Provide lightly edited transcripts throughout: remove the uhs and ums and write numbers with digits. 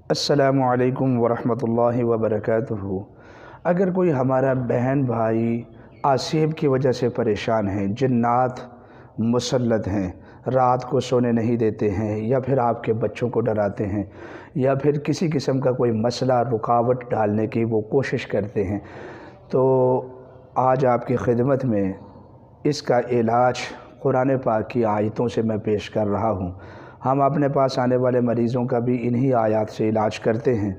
السلام علیکم ورحمۃ اللہ وبرکاتہ۔ اگر کوئی ہمارا بہن بھائی آسیب کی وجہ سے پریشان ہیں، جنات مسلط ہیں، رات کو سونے نہیں دیتے ہیں، یا پھر آپ کے بچوں کو ڈراتے ہیں، یا پھر کسی قسم کا کوئی مسئلہ رکاوٹ ڈالنے کی وہ کوشش کرتے ہیں، تو آج آپ کی خدمت میں اس کا علاج قرآن پاک کی آیتوں سے میں پیش کر رہا ہوں۔ ہم اپنے پاس آنے والے مریضوں کا بھی انہی آیات سے علاج کرتے ہیں۔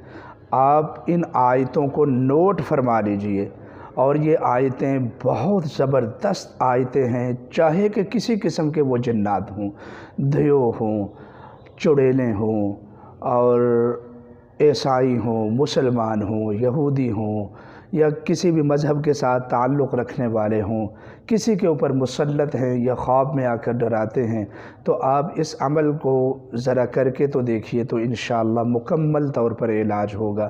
آپ ان آیتوں کو نوٹ فرما لیجئے، اور یہ آیتیں بہت زبردست آیتیں ہیں، چاہے کہ کسی قسم کے وہ جنات ہوں، دھیو ہوں، چڑیلیں ہوں، اور عیسائی ہوں، مسلمان ہوں، یہودی ہوں، یا کسی بھی مذہب کے ساتھ تعلق رکھنے والے ہوں، کسی کے اوپر مسلط ہیں یا خواب میں آ کر ڈراتے ہیں، تو آپ اس عمل کو ذرا کر کے تو دیکھیے، تو انشاءاللہ مکمل طور پر علاج ہوگا۔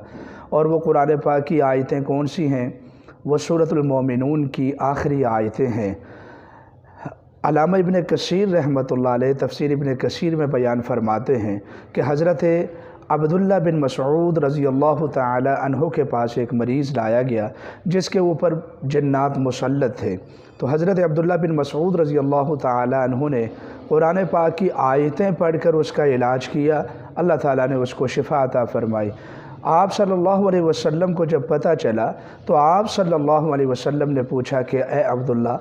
اور وہ قرآن پاک کی آیتیں کون سی ہیں؟ وہ سورۃ المومنون کی آخری آیتیں ہیں۔ علامہ ابن کثیر رحمۃ اللہ علیہ تفسیر ابن کثیر میں بیان فرماتے ہیں کہ حضرت عبداللہ بن مسعود رضی اللہ تعالی عنہ کے پاس ایک مریض لایا گیا جس کے اوپر جنات مسلط تھے، تو حضرت عبداللہ بن مسعود رضی اللہ تعالی عنہ نے قرآن پاک کی آیتیں پڑھ کر اس کا علاج کیا، اللہ تعالیٰ نے اس کو شفا عطا فرمائی۔ آپ صلی اللہ علیہ وسلم کو جب پتہ چلا تو آپ صلی اللہ علیہ وسلم نے پوچھا کہ اے عبداللہ،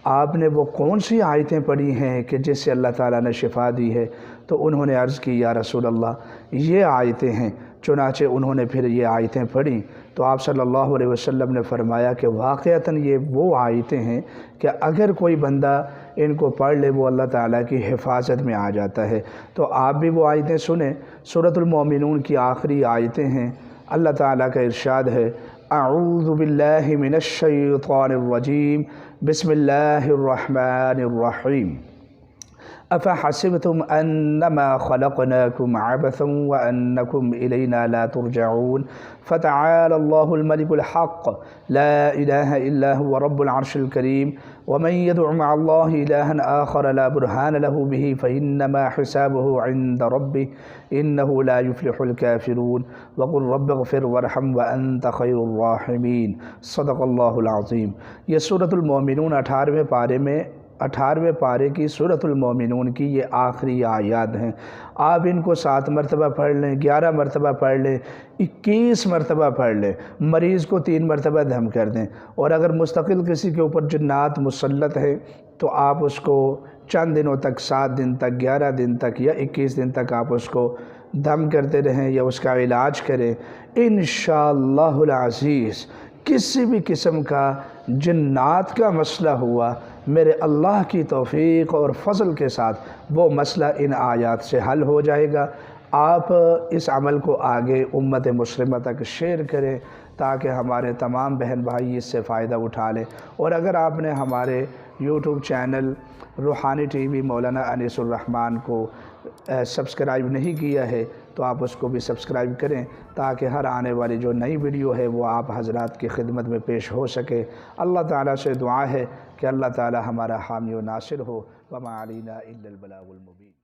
آپ نے وہ کون سی آیتیں پڑھی ہیں کہ جس سے اللہ تعالیٰ نے شفا دی ہے؟ تو انہوں نے عرض کی یا رسول اللہ یہ آیتیں ہیں۔ چنانچہ انہوں نے پھر یہ آیتیں پڑھیں تو آپ صلی اللہ علیہ وسلم نے فرمایا کہ واقعتاً یہ وہ آیتیں ہیں کہ اگر کوئی بندہ ان کو پڑھ لے وہ اللہ تعالیٰ کی حفاظت میں آ جاتا ہے۔ تو آپ بھی وہ آیتیں سنیں، سورۃ المومنون کی آخری آیتیں ہیں۔ اللہ تعالیٰ کا ارشاد ہے، اعوذ باللہ من الشیطان الرجیم، بسم اللہ الرحمن الرحیم، افحسبتم انما خلقناکم عبثا وانکم الینا لا ترجعون فتعالى اللہ الملک الحق لا الہ الا هو رب العرش الکریم ومن يدع مع اللہ الہا آخر لا برہان له به فإنما حسابه عند ربه انه لا يفلح الكافرون وقل رب اغفر وارحم وانت خیر الراحمین۔ صدق اللہ العظیم۔ یہ سورۃ المومنون 18ویں پارے کی سورۃ المومنون کی یہ آخری آیات ہیں۔ آپ ان کو 7 مرتبہ پڑھ لیں، 11 مرتبہ پڑھ لیں، 21 مرتبہ پڑھ لیں، مریض کو 3 مرتبہ دم کر دیں۔ اور اگر مستقل کسی کے اوپر جنات مسلط ہے تو آپ اس کو چند دنوں تک، 7 دن تک، 11 دن تک یا 21 دن تک آپ اس کو دم کرتے رہیں یا اس کا علاج کریں۔ انشاءاللہ العزیز کسی بھی قسم کا جنات کا مسئلہ ہوا، میرے اللہ کی توفیق اور فضل کے ساتھ وہ مسئلہ ان آیات سے حل ہو جائے گا۔ آپ اس عمل کو آگے امت مسلمہ تک شیئر کریں تاکہ ہمارے تمام بہن بھائی اس سے فائدہ اٹھا لیں۔ اور اگر آپ نے ہمارے یوٹیوب چینل روحانی ٹی وی مولانا انیس الرحمن کو سبسکرائب نہیں کیا ہے تو آپ اس کو بھی سبسکرائب کریں تاکہ ہر آنے والی جو نئی ویڈیو ہے وہ آپ حضرات کی خدمت میں پیش ہو سکے۔ اللہ تعالیٰ سے دعا ہے کہ اللہ تعالیٰ ہمارا حامی و ناصر ہو۔ وما علینا الا البلاغ المبین۔